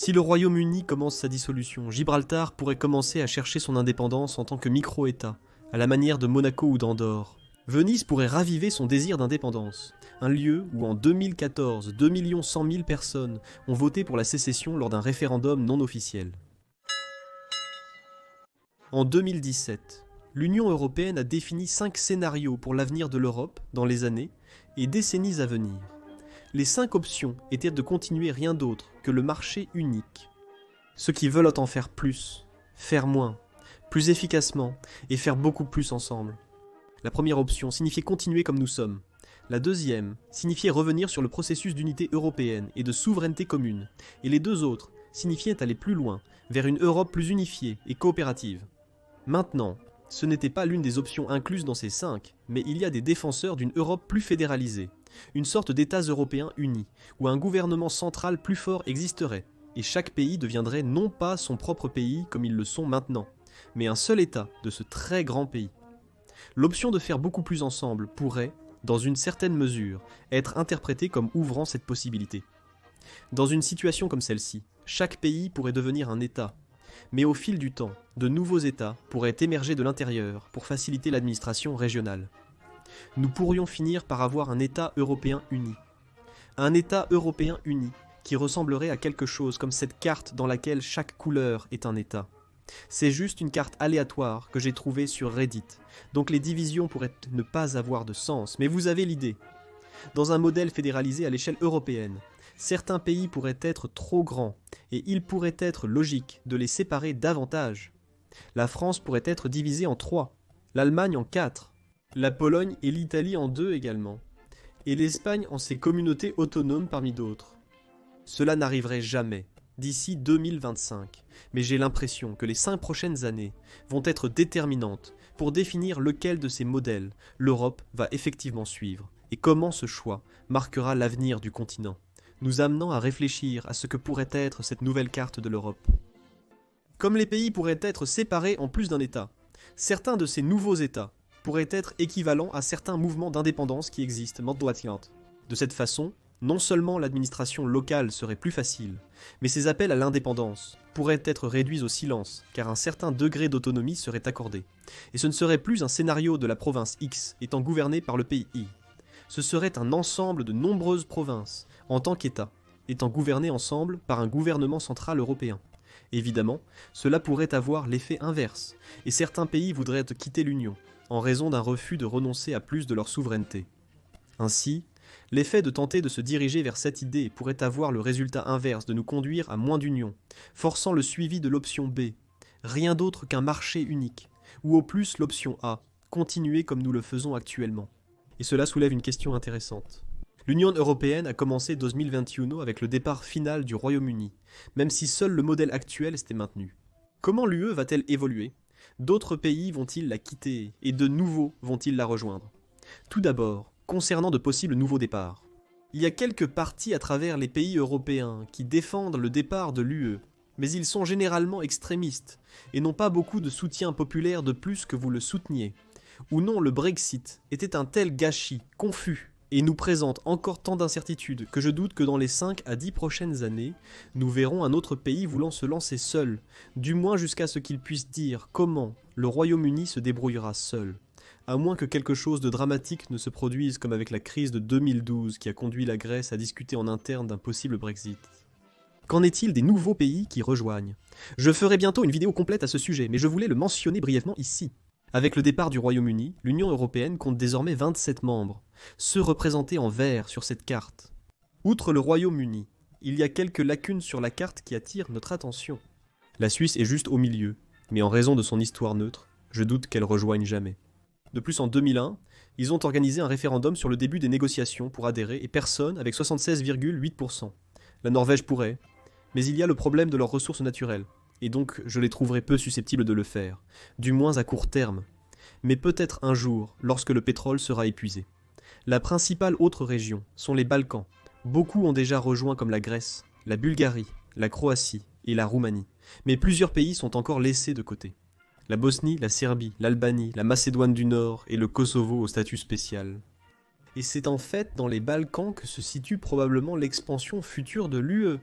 Si le Royaume-Uni commence sa dissolution, Gibraltar pourrait commencer à chercher son indépendance en tant que micro-État, à la manière de Monaco ou d'Andorre. Venise pourrait raviver son désir d'indépendance, un lieu où en 2014, 2 100 000 personnes ont voté pour la sécession lors d'un référendum non officiel. En 2017, l'Union européenne a défini 5 scénarios pour l'avenir de l'Europe dans les années et décennies à venir. Les 5 options étaient de continuer rien d'autre que le marché unique. Ceux qui veulent en faire plus, faire moins, plus efficacement et faire beaucoup plus ensemble. La première option signifiait continuer comme nous sommes. La deuxième signifiait revenir sur le processus d'unité européenne et de souveraineté commune. Et les deux autres signifiaient aller plus loin, vers une Europe plus unifiée et coopérative. Maintenant, ce n'était pas l'une des options incluses dans ces 5, mais il y a des défenseurs d'une Europe plus fédéralisée, une sorte d'États européens unis, où un gouvernement central plus fort existerait, et chaque pays deviendrait non pas son propre pays comme ils le sont maintenant, mais un seul État de ce très grand pays. L'option de faire beaucoup plus ensemble pourrait, dans une certaine mesure, être interprétée comme ouvrant cette possibilité. Dans une situation comme celle-ci, chaque pays pourrait devenir un État, mais au fil du temps, de nouveaux États pourraient émerger de l'intérieur pour faciliter l'administration régionale. Nous pourrions finir par avoir un État européen uni. Un État européen uni qui ressemblerait à quelque chose comme cette carte dans laquelle chaque couleur est un État. C'est juste une carte aléatoire que j'ai trouvée sur Reddit, donc les divisions pourraient ne pas avoir de sens, mais vous avez l'idée. Dans un modèle fédéralisé à l'échelle européenne, certains pays pourraient être trop grands, et il pourrait être logique de les séparer davantage. La France pourrait être divisée en 3, l'Allemagne en 4, la Pologne et l'Italie en 2 également, et l'Espagne en ses communautés autonomes parmi d'autres. Cela n'arriverait jamais, d'ici 2025, mais j'ai l'impression que les 5 prochaines années vont être déterminantes pour définir lequel de ces modèles l'Europe va effectivement suivre, et comment ce choix marquera l'avenir du continent, nous amenant à réfléchir à ce que pourrait être cette nouvelle carte de l'Europe. Comme les pays pourraient être séparés en plus d'un État, certains de ces nouveaux États pourraient être équivalents à certains mouvements d'indépendance qui existent maintenant. De cette façon, non seulement l'administration locale serait plus facile, mais ces appels à l'indépendance pourraient être réduits au silence, car un certain degré d'autonomie serait accordé. Et ce ne serait plus un scénario de la province X étant gouvernée par le pays Y. Ce serait un ensemble de nombreuses provinces, en tant qu'État, étant gouvernées ensemble par un gouvernement central européen. Évidemment, cela pourrait avoir l'effet inverse, et certains pays voudraient quitter l'Union, en raison d'un refus de renoncer à plus de leur souveraineté. Ainsi, l'effet de tenter de se diriger vers cette idée pourrait avoir le résultat inverse de nous conduire à moins d'union, forçant le suivi de l'option B, rien d'autre qu'un marché unique, ou au plus l'option A, continuer comme nous le faisons actuellement. Et cela soulève une question intéressante. L'Union européenne a commencé 2021 avec le départ final du Royaume-Uni, même si seul le modèle actuel s'était maintenu. Comment l'UE va-t-elle évoluer ? D'autres pays vont-ils la quitter, et de nouveaux vont-ils la rejoindre ? Tout d'abord, concernant de possibles nouveaux départs. Il y a quelques partis à travers les pays européens qui défendent le départ de l'UE, mais ils sont généralement extrémistes, et n'ont pas beaucoup de soutien populaire de plus que vous le souteniez. Ou non, le Brexit était un tel gâchis, confus, et nous présente encore tant d'incertitudes que je doute que dans les 5 à 10 prochaines années, nous verrons un autre pays voulant se lancer seul, du moins jusqu'à ce qu'il puisse dire comment le Royaume-Uni se débrouillera seul, à moins que quelque chose de dramatique ne se produise comme avec la crise de 2012 qui a conduit la Grèce à discuter en interne d'un possible Brexit. Qu'en est-il des nouveaux pays qui rejoignent ? Je ferai bientôt une vidéo complète à ce sujet, mais je voulais le mentionner brièvement ici. Avec le départ du Royaume-Uni, l'Union européenne compte désormais 27 membres, ceux représentés en vert sur cette carte. Outre le Royaume-Uni, il y a quelques lacunes sur la carte qui attirent notre attention. La Suisse est juste au milieu, mais en raison de son histoire neutre, je doute qu'elle rejoigne jamais. De plus, en 2001, ils ont organisé un référendum sur le début des négociations pour adhérer et personne avec 76,8%. La Norvège pourrait, mais il y a le problème de leurs ressources naturelles. Et donc je les trouverai peu susceptibles de le faire, du moins à court terme, mais peut-être un jour, lorsque le pétrole sera épuisé. La principale autre région sont les Balkans. Beaucoup ont déjà rejoint comme la Grèce, la Bulgarie, la Croatie et la Roumanie, mais plusieurs pays sont encore laissés de côté. La Bosnie, la Serbie, l'Albanie, la Macédoine du Nord et le Kosovo au statut spécial. Et c'est en fait dans les Balkans que se situe probablement l'expansion future de l'UE.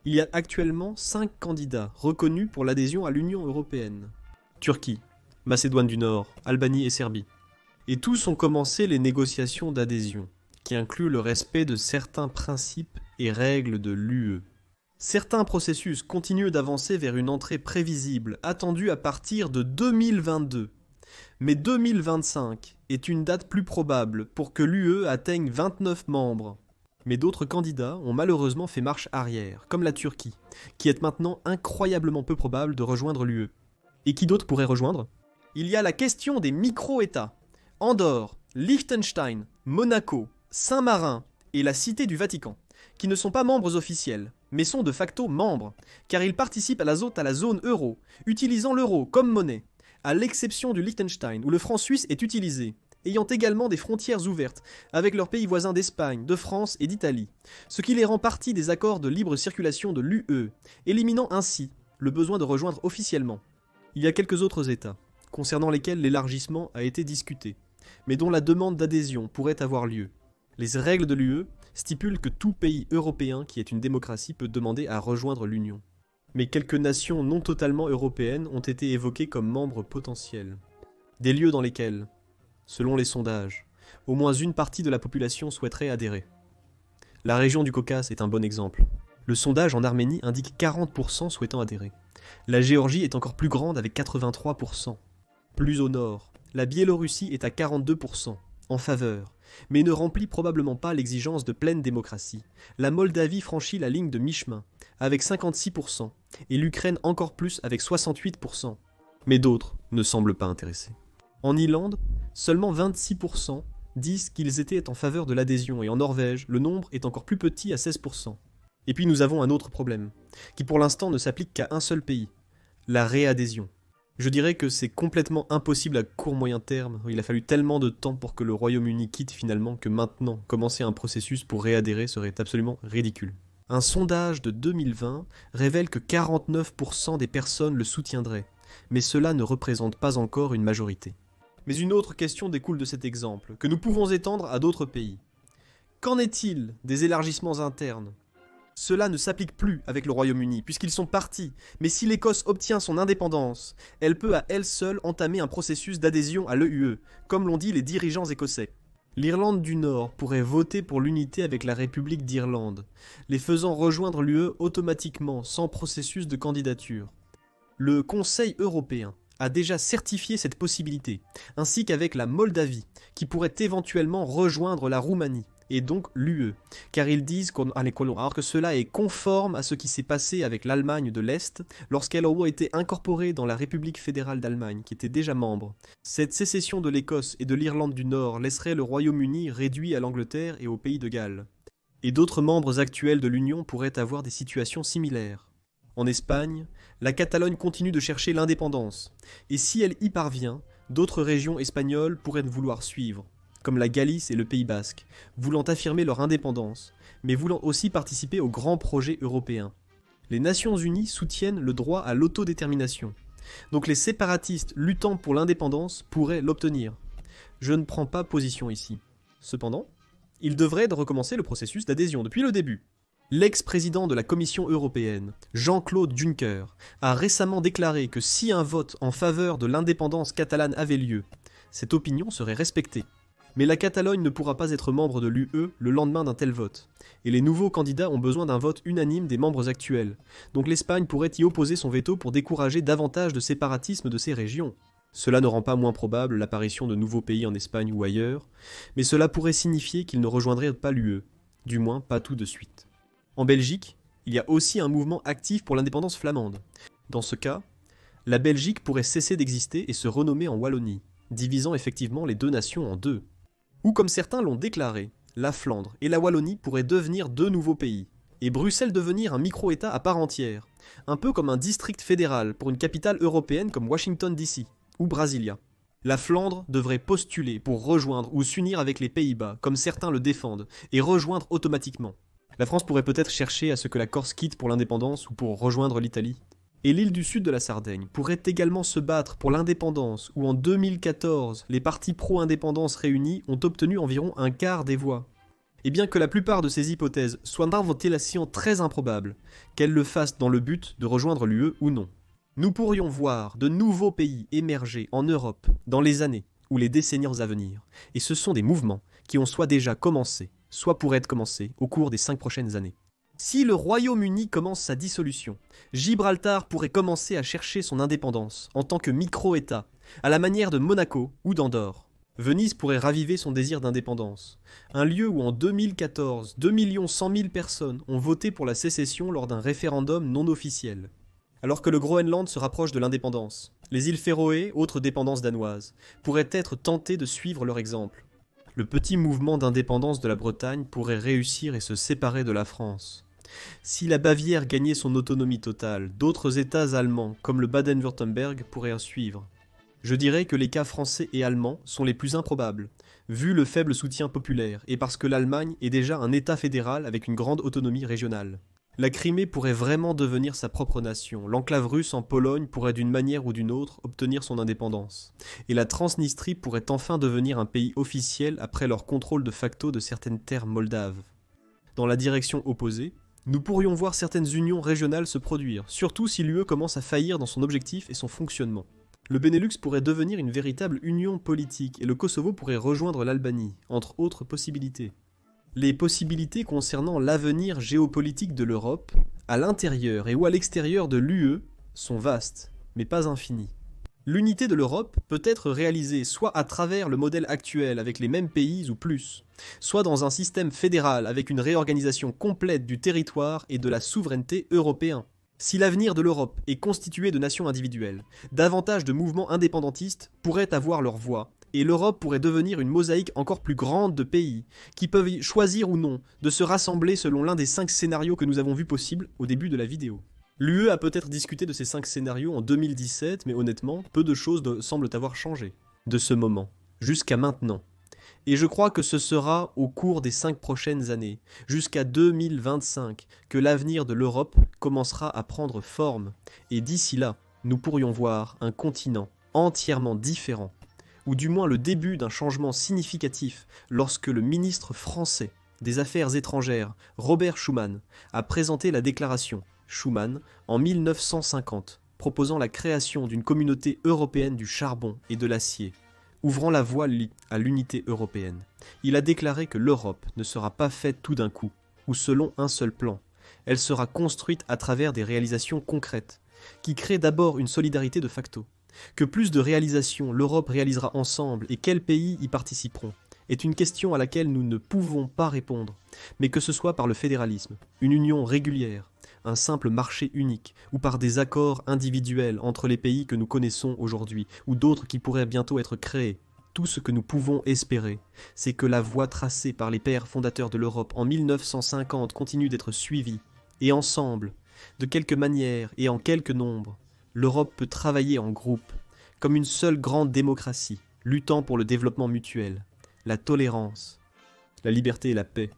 Il y a actuellement 5 candidats reconnus pour l'adhésion à l'Union européenne. Turquie, Macédoine du Nord, Albanie et Serbie. Et tous ont commencé les négociations d'adhésion, qui incluent le respect de certains principes et règles de l'UE. Certains processus continuent d'avancer vers une entrée prévisible, attendue à partir de 2022. Mais 2025 est une date plus probable pour que l'UE atteigne 29 membres. Mais d'autres candidats ont malheureusement fait marche arrière, comme la Turquie, qui est maintenant incroyablement peu probable de rejoindre l'UE. Et qui d'autre pourrait rejoindre ? Il y a la question des micro-États. Andorre, Liechtenstein, Monaco, Saint-Marin et la Cité du Vatican, qui ne sont pas membres officiels, mais sont de facto membres, car ils participent à la zone euro, utilisant l'euro comme monnaie, à l'exception du Liechtenstein, où le franc suisse est utilisé, ayant également des frontières ouvertes avec leurs pays voisins d'Espagne, de France et d'Italie, ce qui les rend partie des accords de libre circulation de l'UE, éliminant ainsi le besoin de rejoindre officiellement. Il y a quelques autres États, concernant lesquels l'élargissement a été discuté, mais dont la demande d'adhésion pourrait avoir lieu. Les règles de l'UE stipulent que tout pays européen qui est une démocratie peut demander à rejoindre l'Union. Mais quelques nations non totalement européennes ont été évoquées comme membres potentiels. Des lieux dans lesquels, selon les sondages, au moins une partie de la population souhaiterait adhérer. La région du Caucase est un bon exemple. Le sondage en Arménie indique 40% souhaitant adhérer. La Géorgie est encore plus grande avec 83%. Plus au nord, la Biélorussie est à 42%, en faveur, mais ne remplit probablement pas l'exigence de pleine démocratie. La Moldavie franchit la ligne de mi-chemin, avec 56%, et l'Ukraine encore plus avec 68%. Mais d'autres ne semblent pas intéressés. En Irlande, seulement 26% disent qu'ils étaient en faveur de l'adhésion, et en Norvège, le nombre est encore plus petit à 16%. Et puis nous avons un autre problème, qui pour l'instant ne s'applique qu'à un seul pays, la réadhésion. Je dirais que c'est complètement impossible à court moyen terme, il a fallu tellement de temps pour que le Royaume-Uni quitte finalement que maintenant, commencer un processus pour réadhérer serait absolument ridicule. Un sondage de 2020 révèle que 49% des personnes le soutiendraient, mais cela ne représente pas encore une majorité. Mais une autre question découle de cet exemple, que nous pouvons étendre à d'autres pays. Qu'en est-il des élargissements internes ? Cela ne s'applique plus avec le Royaume-Uni, puisqu'ils sont partis, mais si l'Écosse obtient son indépendance, elle peut à elle seule entamer un processus d'adhésion à l'EUE, comme l'ont dit les dirigeants écossais. L'Irlande du Nord pourrait voter pour l'unité avec la République d'Irlande, les faisant rejoindre l'UE automatiquement, sans processus de candidature. Le Conseil européen a déjà certifié cette possibilité, ainsi qu'avec la Moldavie, qui pourrait éventuellement rejoindre la Roumanie, et donc l'UE, car ils disent que cela est conforme à ce qui s'est passé avec l'Allemagne de l'Est lorsqu'elle a été incorporée dans la République fédérale d'Allemagne, qui était déjà membre. Cette sécession de l'Écosse et de l'Irlande du Nord laisserait le Royaume-Uni réduit à l'Angleterre et au pays de Galles. Et d'autres membres actuels de l'Union pourraient avoir des situations similaires. En Espagne, la Catalogne continue de chercher l'indépendance, et si elle y parvient, d'autres régions espagnoles pourraient vouloir suivre, comme la Galice et le Pays basque, voulant affirmer leur indépendance, mais voulant aussi participer au grand projet européen. Les Nations Unies soutiennent le droit à l'autodétermination, donc les séparatistes luttant pour l'indépendance pourraient l'obtenir. Je ne prends pas position ici. Cependant, ils devraient recommencer le processus d'adhésion depuis le début. L'ex-président de la Commission européenne, Jean-Claude Juncker, a récemment déclaré que si un vote en faveur de l'indépendance catalane avait lieu, cette opinion serait respectée. Mais la Catalogne ne pourra pas être membre de l'UE le lendemain d'un tel vote, et les nouveaux candidats ont besoin d'un vote unanime des membres actuels, donc l'Espagne pourrait y opposer son veto pour décourager davantage de séparatisme de ces régions. Cela ne rend pas moins probable l'apparition de nouveaux pays en Espagne ou ailleurs, mais cela pourrait signifier qu'ils ne rejoindraient pas l'UE, du moins pas tout de suite. En Belgique, il y a aussi un mouvement actif pour l'indépendance flamande. Dans ce cas, la Belgique pourrait cesser d'exister et se renommer en Wallonie, divisant effectivement les deux nations en deux. Ou comme certains l'ont déclaré, la Flandre et la Wallonie pourraient devenir deux nouveaux pays, et Bruxelles devenir un micro-État à part entière, un peu comme un district fédéral pour une capitale européenne comme Washington DC ou Brasilia. La Flandre devrait postuler pour rejoindre ou s'unir avec les Pays-Bas, comme certains le défendent, et rejoindre automatiquement. La France pourrait peut-être chercher à ce que la Corse quitte pour l'indépendance ou pour rejoindre l'Italie. Et l'île du sud de la Sardaigne pourrait également se battre pour l'indépendance, où en 2014, les partis pro-indépendance réunis ont obtenu environ un quart des voix. Et bien que la plupart de ces hypothèses soient d'inventation très improbable, qu'elles le fassent dans le but de rejoindre l'UE ou non. Nous pourrions voir de nouveaux pays émerger en Europe dans les années ou les décennies à venir, et ce sont des mouvements qui ont soit déjà commencé, soit pourraient commencer au cours des 5 prochaines années. Si le Royaume-Uni commence sa dissolution, Gibraltar pourrait commencer à chercher son indépendance en tant que micro-État, à la manière de Monaco ou d'Andorre. Venise pourrait raviver son désir d'indépendance, un lieu où en 2014, 2 100 000 personnes ont voté pour la sécession lors d'un référendum non officiel. Alors que le Groenland se rapproche de l'indépendance, les îles Féroé, autres dépendances danoises, pourraient être tentées de suivre leur exemple. Le petit mouvement d'indépendance de la Bretagne pourrait réussir et se séparer de la France. Si la Bavière gagnait son autonomie totale, d'autres États allemands, comme le Baden-Württemberg, pourraient en suivre. Je dirais que les cas français et allemands sont les plus improbables, vu le faible soutien populaire, et parce que l'Allemagne est déjà un État fédéral avec une grande autonomie régionale. La Crimée pourrait vraiment devenir sa propre nation, l'enclave russe en Pologne pourrait d'une manière ou d'une autre obtenir son indépendance, et la Transnistrie pourrait enfin devenir un pays officiel après leur contrôle de facto de certaines terres moldaves. Dans la direction opposée, nous pourrions voir certaines unions régionales se produire, surtout si l'UE commence à faillir dans son objectif et son fonctionnement. Le Benelux pourrait devenir une véritable union politique et le Kosovo pourrait rejoindre l'Albanie, entre autres possibilités. Les possibilités concernant l'avenir géopolitique de l'Europe, à l'intérieur et ou à l'extérieur de l'UE, sont vastes, mais pas infinies. L'unité de l'Europe peut être réalisée soit à travers le modèle actuel avec les mêmes pays ou plus, soit dans un système fédéral avec une réorganisation complète du territoire et de la souveraineté européen. Si l'avenir de l'Europe est constitué de nations individuelles, davantage de mouvements indépendantistes pourraient avoir leur voix, et l'Europe pourrait devenir une mosaïque encore plus grande de pays, qui peuvent choisir ou non de se rassembler selon l'un des 5 scénarios que nous avons vus possibles au début de la vidéo. L'UE a peut-être discuté de ces 5 scénarios en 2017, mais honnêtement, peu de choses semblent avoir changé de ce moment, jusqu'à maintenant. Et je crois que ce sera au cours des 5 prochaines années, jusqu'à 2025, que l'avenir de l'Europe commencera à prendre forme. Et d'ici là, nous pourrions voir un continent entièrement différent, ou du moins le début d'un changement significatif lorsque le ministre français des Affaires étrangères, Robert Schuman, a présenté la déclaration Schuman en 1950, proposant la création d'une communauté européenne du charbon et de l'acier, ouvrant la voie à l'unité européenne. Il a déclaré que l'Europe ne sera pas faite tout d'un coup, ou selon un seul plan. Elle sera construite à travers des réalisations concrètes, qui créent d'abord une solidarité de facto. Que plus de réalisations l'Europe réalisera ensemble et quels pays y participeront, est une question à laquelle nous ne pouvons pas répondre, mais que ce soit par le fédéralisme, une union régulière, un simple marché unique, ou par des accords individuels entre les pays que nous connaissons aujourd'hui, ou d'autres qui pourraient bientôt être créés. Tout ce que nous pouvons espérer, c'est que la voie tracée par les pères fondateurs de l'Europe en 1950 continue d'être suivie, et ensemble, de quelque manière et en quelque nombre, l'Europe peut travailler en groupe, comme une seule grande démocratie, luttant pour le développement mutuel, la tolérance, la liberté et la paix.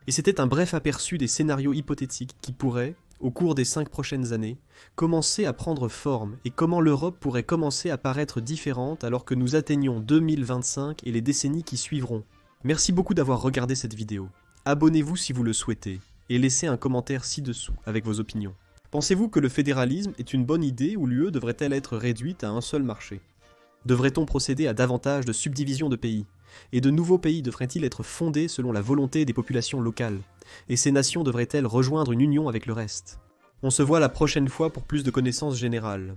Et c'était un bref aperçu des scénarios hypothétiques qui pourraient, au cours des 5 prochaines années, commencer à prendre forme et comment l'Europe pourrait commencer à paraître différente alors que nous atteignons 2025 et les décennies qui suivront. Merci beaucoup d'avoir regardé cette vidéo. Abonnez-vous si vous le souhaitez et laissez un commentaire ci-dessous avec vos opinions. Pensez-vous que le fédéralisme est une bonne idée ou l'UE devrait-elle être réduite à un seul marché? Devrait-on procéder à davantage de subdivisions de pays? Et de nouveaux pays devraient-ils être fondés selon la volonté des populations locales? Et ces nations devraient-elles rejoindre une union avec le reste? On se voit la prochaine fois pour plus de connaissances générales.